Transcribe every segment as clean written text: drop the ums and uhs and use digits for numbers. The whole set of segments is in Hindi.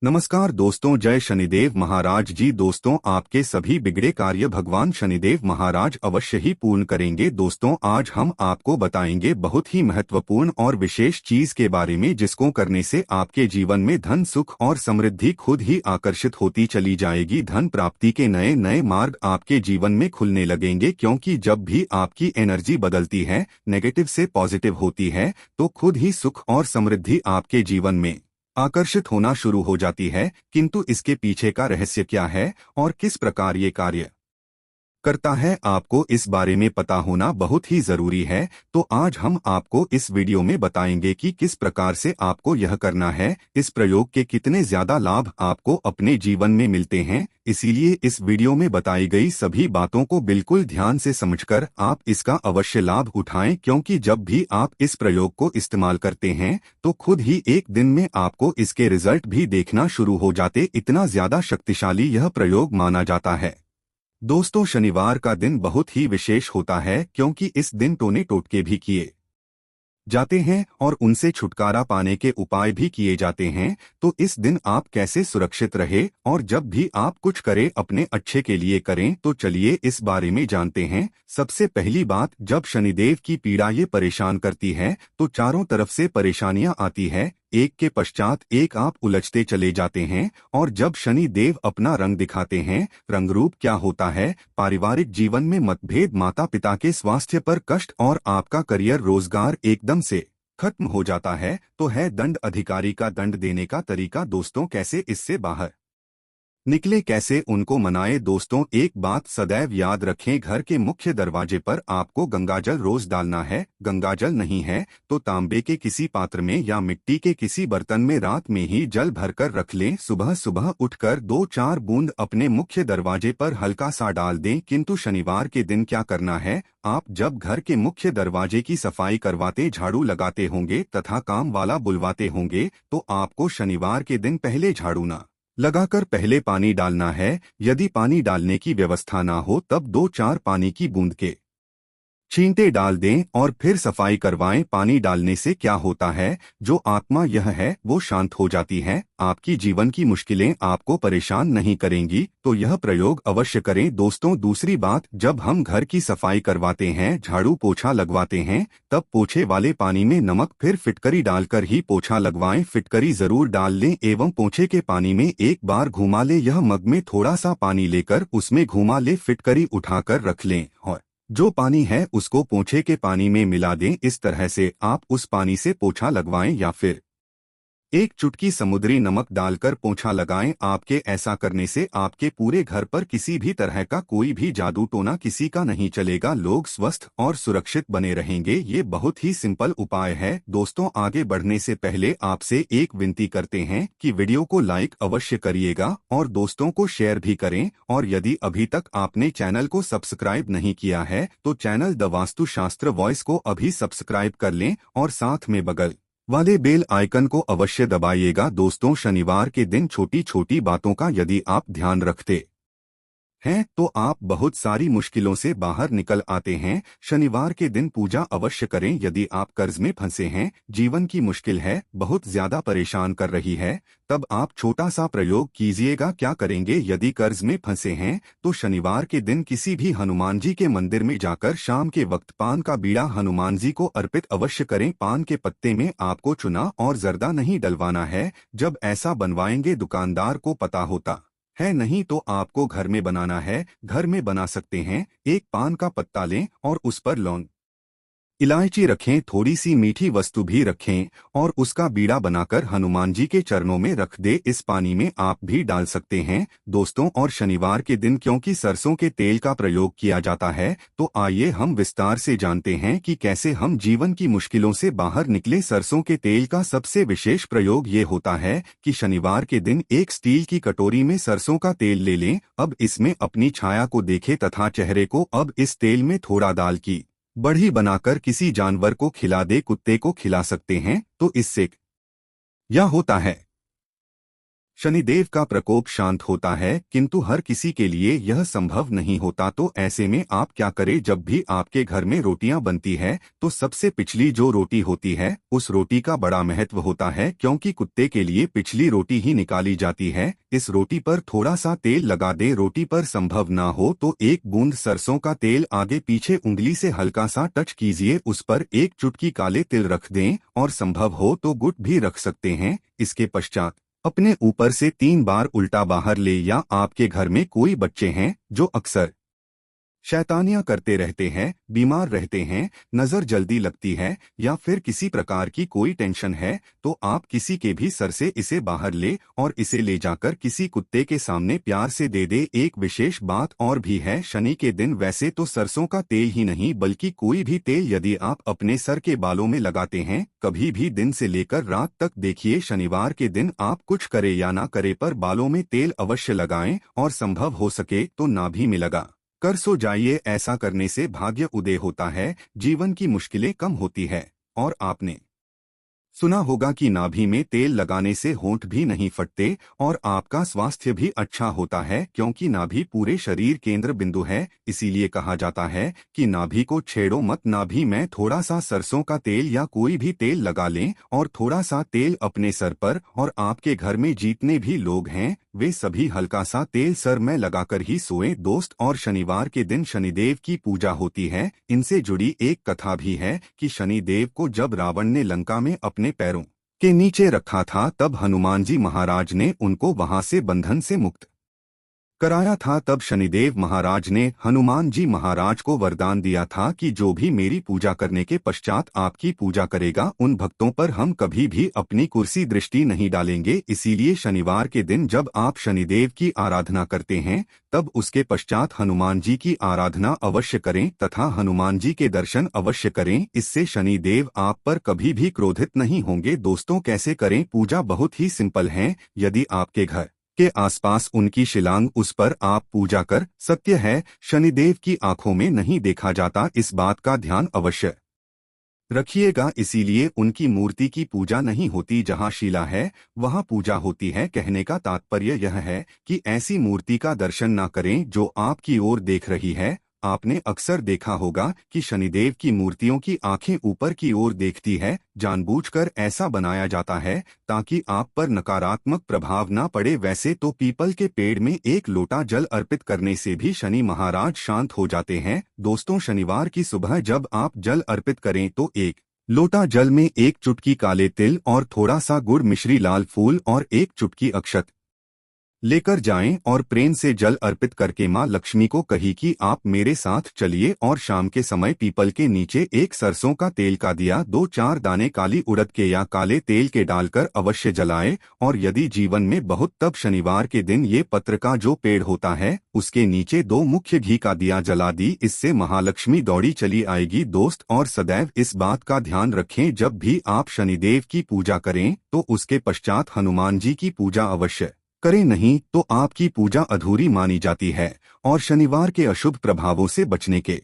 नमस्कार दोस्तों, जय शनिदेव महाराज जी। दोस्तों, आपके सभी बिगड़े कार्य भगवान शनिदेव महाराज अवश्य ही पूर्ण करेंगे। दोस्तों, आज हम आपको बताएंगे बहुत ही महत्वपूर्ण और विशेष चीज के बारे में, जिसको करने से आपके जीवन में धन, सुख और समृद्धि खुद ही आकर्षित होती चली जाएगी। धन प्राप्ति के नए नए मार्ग आपके जीवन में खुलने लगेंगे, क्योंकि जब भी आपकी एनर्जी बदलती है, नेगेटिव से पॉजिटिव होती है, तो खुद ही सुख और समृद्धि आपके जीवन में आकर्षित होना शुरू हो जाती है। किंतु इसके पीछे का रहस्य क्या है और किस प्रकार ये कार्य करता है, आपको इस बारे में पता होना बहुत ही जरूरी है। तो आज हम आपको इस वीडियो में बताएंगे कि किस प्रकार से आपको यह करना है, इस प्रयोग के कितने ज्यादा लाभ आपको अपने जीवन में मिलते हैं। इसीलिए इस वीडियो में बताई गई सभी बातों को बिल्कुल ध्यान से समझकर आप इसका अवश्य लाभ उठाएं, क्योंकि जब भी आप इस प्रयोग को इस्तेमाल करते हैं तो खुद ही एक दिन में आपको इसके रिजल्ट भी देखना शुरू हो जाते। इतना ज्यादा शक्तिशाली यह प्रयोग माना जाता है। दोस्तों, शनिवार का दिन बहुत ही विशेष होता है, क्योंकि इस दिन टोने टोटके भी किए जाते हैं और उनसे छुटकारा पाने के उपाय भी किए जाते हैं। तो इस दिन आप कैसे सुरक्षित रहे और जब भी आप कुछ करें अपने अच्छे के लिए करें, तो चलिए इस बारे में जानते हैं। सबसे पहली बात, जब शनिदेव की पीड़ा ये परेशान करती है तो चारों तरफ से परेशानियां आती है, एक के पश्चात एक आप उलझते चले जाते हैं। और जब शनि देव अपना रंग दिखाते हैं, रंग रूप क्या होता है, पारिवारिक जीवन में मतभेद, माता पिता के स्वास्थ्य पर कष्ट और आपका करियर रोजगार एकदम से खत्म हो जाता है, तो है दंड। अधिकारी का दंड देने का तरीका। दोस्तों, कैसे इससे बाहर निकले, कैसे उनको मनाए। दोस्तों, एक बात सदैव याद रखें, घर के मुख्य दरवाजे पर आपको गंगाजल रोज डालना है। गंगाजल नहीं है तो तांबे के किसी पात्र में या मिट्टी के किसी बर्तन में रात में ही जल भरकर रख लें। सुबह सुबह उठकर 2-4 बूंद अपने मुख्य दरवाजे पर हल्का सा डाल दें। किंतु शनिवार के दिन क्या करना है, आप जब घर के मुख्य दरवाजे की सफाई करवाते, झाड़ू लगाते होंगे तथा काम वाला बुलवाते होंगे, तो आपको शनिवार के दिन पहले झाड़ू ना लगाकर पहले पानी डालना है। यदि पानी डालने की व्यवस्था ना हो, तब 2-4 पानी की बूंद के छींटे डाल दें और फिर सफाई करवाएं। पानी डालने से क्या होता है, जो आत्मा यह है वो शांत हो जाती है, आपकी जीवन की मुश्किलें आपको परेशान नहीं करेंगी। तो यह प्रयोग अवश्य करें। दोस्तों, दूसरी बात, जब हम घर की सफाई करवाते हैं, झाड़ू पोछा लगवाते हैं, तब पोछे वाले पानी में नमक फिर फिटकरी डालकर ही पोछा लगवाएं। फिटकरी जरूर डाल लें एवं पोछे के पानी में एक बार घुमा ले। यह मग में थोड़ा सा पानी लेकर उसमें घुमा ले, फिटकरी उठाकर रख लें और जो पानी है उसको पोंछे के पानी में मिला दें। इस तरह से आप उस पानी से पोछा लगवाएं या फिर एक चुटकी समुद्री नमक डालकर पोंछा लगाएं। आपके ऐसा करने से आपके पूरे घर पर किसी भी तरह का कोई भी जादू टोना किसी का नहीं चलेगा। लोग स्वस्थ और सुरक्षित बने रहेंगे। ये बहुत ही सिंपल उपाय है। दोस्तों, आगे बढ़ने से पहले आपसे एक विनती करते हैं कि वीडियो को लाइक अवश्य करिएगा और दोस्तों को शेयर भी करें। और यदि अभी तक आपने चैनल को सब्सक्राइब नहीं किया है, तो चैनल द वास्तु शास्त्र वॉइस को अभी सब्सक्राइब कर लें और साथ में बगल वाले बेल आइकन को अवश्य दबाइएगा। दोस्तों, शनिवार के दिन छोटी छोटी बातों का यदि आप ध्यान रखते हैं तो आप बहुत सारी मुश्किलों से बाहर निकल आते हैं। शनिवार के दिन पूजा अवश्य करें। यदि आप कर्ज में फंसे हैं, जीवन की मुश्किल है, बहुत ज्यादा परेशान कर रही है, तब आप छोटा सा प्रयोग कीजिएगा। क्या करेंगे, यदि कर्ज में फंसे हैं तो शनिवार के दिन किसी भी हनुमान जी के मंदिर में जाकर शाम के वक्त पान का बीड़ा हनुमान जी को अर्पित अवश्य करें। पान के पत्ते में आपको चुना और जर्दा नहीं डलवाना है। जब ऐसा बनवाएंगे, दुकानदार को पता होता है, नहीं तो आपको घर में बनाना है। घर में बना सकते हैं। एक पान का पत्ता लें और उस पर लौंग, इलायची रखें, थोड़ी सी मीठी वस्तु भी रखें और उसका बीड़ा बनाकर हनुमान जी के चरणों में रख दे। इस पानी में आप भी डाल सकते हैं। दोस्तों, और शनिवार के दिन क्योंकि सरसों के तेल का प्रयोग किया जाता है, तो आइए हम विस्तार से जानते हैं कि कैसे हम जीवन की मुश्किलों से बाहर निकले। सरसों के तेल का सबसे विशेष प्रयोग ये होता है कि शनिवार के दिन एक स्टील की कटोरी में सरसों का तेल ले लें। अब इसमें अपनी छाया को देखें तथा चेहरे को अब इस तेल में थोड़ा दाल की बढ़ी बनाकर किसी जानवर को खिला दे। कुत्ते को खिला सकते हैं। तो इससे क्या होता है, शनिदेव का प्रकोप शांत होता है, किंतु हर किसी के लिए यह संभव नहीं होता। तो ऐसे में आप क्या करें, जब भी आपके घर में रोटियां बनती है तो सबसे पिछली जो रोटी होती है उस रोटी का बड़ा महत्व होता है, क्योंकि कुत्ते के लिए पिछली रोटी ही निकाली जाती है। इस रोटी पर थोड़ा सा तेल लगा दे, रोटी पर संभव ना हो तो एक बूंद सरसों का तेल आगे पीछे उंगली से हल्का सा टच कीजिए, उस पर एक चुटकी काले तिल रख दें और संभव हो तो गुड़ भी रख सकते हैं। इसके पश्चात अपने ऊपर से 3 बार उल्टा बाहर ले, या आपके घर में कोई बच्चे हैं जो अक्सर शैतानियां करते रहते हैं, बीमार रहते हैं, नजर जल्दी लगती है, या फिर किसी प्रकार की कोई टेंशन है, तो आप किसी के भी सर से इसे बाहर ले और इसे ले जाकर किसी कुत्ते के सामने प्यार से दे दे। एक विशेष बात और भी है, शनि के दिन वैसे तो सरसों का तेल ही नहीं बल्कि कोई भी तेल यदि आप अपने सर के बालों में लगाते हैं कभी भी दिन से लेकर रात तक, देखिए शनिवार के दिन आप कुछ करे या ना करे पर बालों में तेल अवश्य लगाएं और संभव हो सके तो नाभि में लगा कर सो जाइए। ऐसा करने से भाग्य उदय होता है, जीवन की मुश्किलें कम होती है। और आपने सुना होगा कि नाभि में तेल लगाने से होंठ भी नहीं फटते और आपका स्वास्थ्य भी अच्छा होता है, क्योंकि नाभि पूरे शरीर केंद्र बिंदु है। इसीलिए कहा जाता है कि नाभि को छेड़ो मत। नाभि में थोड़ा सा सरसों का तेल या कोई भी तेल लगा लें और थोड़ा सा तेल अपने सर पर, और आपके घर में जितने भी लोग हैं वे सभी हल्का सा तेल सर में लगाकर ही सोएं दोस्त। और शनिवार के दिन शनिदेव की पूजा होती है। इनसे जुड़ी एक कथा भी है कि शनिदेव को जब रावण ने लंका में अपने पैरों के नीचे रखा था तब हनुमान जी महाराज ने उनको वहां से बंधन से मुक्त कराया था। तब शनिदेव महाराज ने हनुमान जी महाराज को वरदान दिया था कि जो भी मेरी पूजा करने के पश्चात आपकी पूजा करेगा उन भक्तों पर हम कभी भी अपनी कुर्सी दृष्टि नहीं डालेंगे। इसीलिए शनिवार के दिन जब आप शनिदेव की आराधना करते हैं तब उसके पश्चात हनुमान जी की आराधना अवश्य करें तथा हनुमान जी के दर्शन अवश्य करें। इससे शनिदेव आप पर कभी भी क्रोधित नहीं होंगे। दोस्तों कैसे करें पूजा, बहुत ही सिंपल है। यदि आपके घर के आसपास उनकी शिलांग उस पर आप पूजा कर, सत्य है शनिदेव की आंखों में नहीं देखा जाता, इस बात का ध्यान अवश्य रखिएगा। इसीलिए उनकी मूर्ति की पूजा नहीं होती, जहां शिला है वहां पूजा होती है। कहने का तात्पर्य यह है कि ऐसी मूर्ति का दर्शन न करें जो आपकी ओर देख रही है। आपने अक्सर देखा होगा कि शनिदेव की मूर्तियों की आंखें ऊपर की ओर देखती है, जानबूझकर ऐसा बनाया जाता है ताकि आप पर नकारात्मक प्रभाव न पड़े। वैसे तो पीपल के पेड़ में एक लोटा जल अर्पित करने से भी शनि महाराज शांत हो जाते हैं। दोस्तों शनिवार की सुबह जब आप जल अर्पित करें तो एक लोटा जल में एक चुटकी काले तिल और थोड़ा सा गुड़, मिश्री, लाल फूल और एक चुटकी अक्षत लेकर जाएं और प्रेम से जल अर्पित करके मां लक्ष्मी को कही कि आप मेरे साथ चलिए और शाम के समय पीपल के नीचे एक सरसों का तेल का दिया 2-4 दाने काली उड़द के या काले तेल के डालकर अवश्य जलाएं। और यदि जीवन में बहुत, तब शनिवार के दिन ये पत्र का जो पेड़ होता है उसके नीचे 2 मुख्य घी का दिया जला दी, इससे महालक्ष्मी दौड़ी चली आएगी दोस्त। और सदैव इस बात का ध्यान रखें, जब भी आप शनिदेव की पूजा करें तो उसके पश्चात हनुमान जी की पूजा अवश्य करें, नहीं तो आपकी पूजा अधूरी मानी जाती है। और शनिवार के अशुभ प्रभावों से बचने के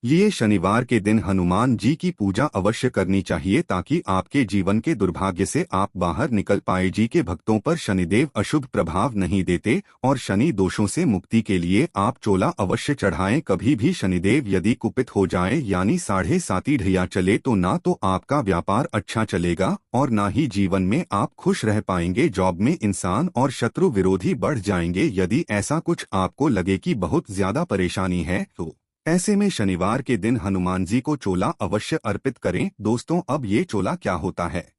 लिए शनिवार के दिन हनुमान जी की पूजा अवश्य करनी चाहिए ताकि आपके जीवन के दुर्भाग्य से आप बाहर निकल पाए। जी के भक्तों पर शनिदेव अशुभ प्रभाव नहीं देते और शनि दोषों से मुक्ति के लिए आप चोला अवश्य चढ़ाएं। कभी भी शनिदेव यदि कुपित हो जाए यानी 7.5 ढैया चले तो ना तो आपका व्यापार अच्छा चलेगा और ना ही जीवन में आप खुश रह पाएंगे। जॉब में इंसान और शत्रु विरोधी बढ़ जाएंगे। यदि ऐसा कुछ आपको लगे कि बहुत ज्यादा परेशानी है तो ऐसे में शनिवार के दिन हनुमान जी को चोला अवश्य अर्पित करें। दोस्तों अब ये चोला क्या होता है,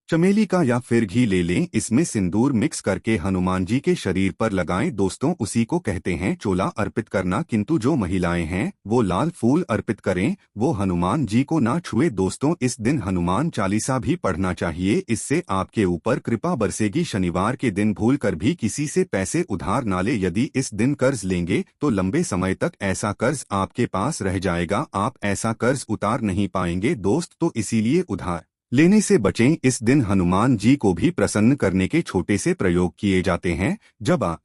चमेली का या फिर घी ले लें, इसमें सिंदूर मिक्स करके हनुमान जी के शरीर पर लगाएं। दोस्तों उसी को कहते हैं चोला अर्पित करना, किंतु जो महिलाएं हैं वो लाल फूल अर्पित करें, वो हनुमान जी को ना छुए। दोस्तों इस दिन हनुमान चालीसा भी पढ़ना चाहिए, इससे आपके ऊपर कृपा बरसेगी। शनिवार के दिन भूल कर भी किसी से पैसे उधार ना ले। यदि इस दिन कर्ज लेंगे तो लंबे समय तक ऐसा कर्ज आपके पास रह जाएगा, आप ऐसा कर्ज उतार नहीं पाएंगे दोस्त। तो इसीलिए उधार लेने से बचें। इस दिन हनुमान जी को भी प्रसन्न करने के छोटे से प्रयोग किए जाते हैं। जब आप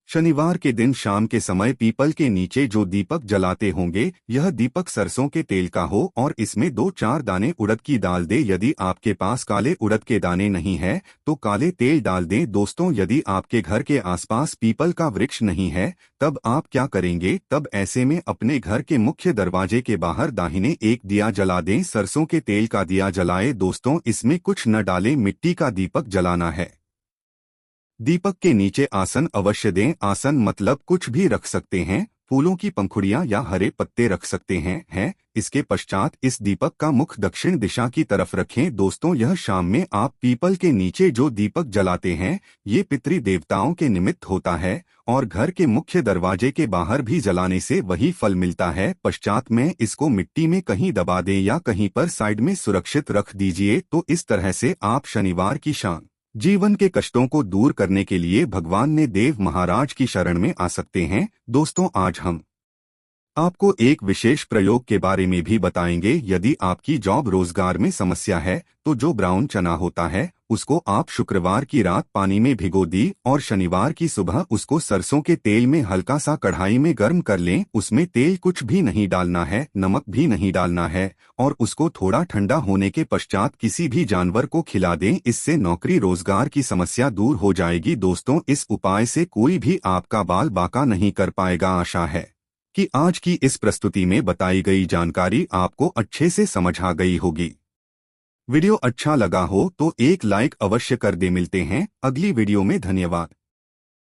शनिवार के दिन शाम के समय पीपल के नीचे जो दीपक जलाते होंगे, यह दीपक सरसों के तेल का हो और इसमें 2-4 दाने उड़द की दाल दे। यदि आपके पास काले उड़द के दाने नहीं है तो काले तेल डाल दें। दोस्तों, यदि आपके घर के आसपास पीपल का वृक्ष नहीं है तब आप क्या करेंगे? तब ऐसे में अपने घर के मुख्य दरवाजे के बाहर दाहिने एक दिया जला दें। सरसों के तेल का दिया जलाए। दोस्तों, इसमें कुछ न डालें, मिट्टी का दीपक जलाना है। दीपक के नीचे आसन अवश्य दें। आसन मतलब कुछ भी रख सकते हैं, फूलों की पंखुड़ियां या हरे पत्ते रख सकते हैं। इसके पश्चात इस दीपक का मुख दक्षिण दिशा की तरफ रखें। दोस्तों, यह शाम में आप पीपल के नीचे जो दीपक जलाते हैं, ये पितृ देवताओं के निमित्त होता है और घर के मुख्य दरवाजे के बाहर भी जलाने से वही फल मिलता है। पश्चात में इसको मिट्टी में कहीं दबा दें या कहीं पर साइड में सुरक्षित रख दीजिए। तो इस तरह से आप शनिवार की शाम जीवन के कष्टों को दूर करने के लिए भगवान ने देव महाराज की शरण में आ सकते हैं। दोस्तों, आज हम आपको एक विशेष प्रयोग के बारे में भी बताएंगे। यदि आपकी जॉब रोजगार में समस्या है तो जो ब्राउन चना होता है उसको आप शुक्रवार की रात पानी में भिगो दी और शनिवार की सुबह उसको सरसों के तेल में हल्का सा कढ़ाई में गर्म कर लें। उसमें तेल कुछ भी नहीं डालना है, नमक भी नहीं डालना है और उसको थोड़ा ठंडा होने के पश्चात किसी भी जानवर को खिला दें। इससे नौकरी रोजगार की समस्या दूर हो जाएगी। दोस्तों, इस उपाय से कोई भी आपका बाल बाका नहीं कर पाएगा। आशा है कि आज की इस प्रस्तुति में बताई गई जानकारी आपको अच्छे से समझ आ गई होगी। वीडियो अच्छा लगा हो तो एक लाइक अवश्य कर दे। मिलते हैं अगली वीडियो में। धन्यवाद।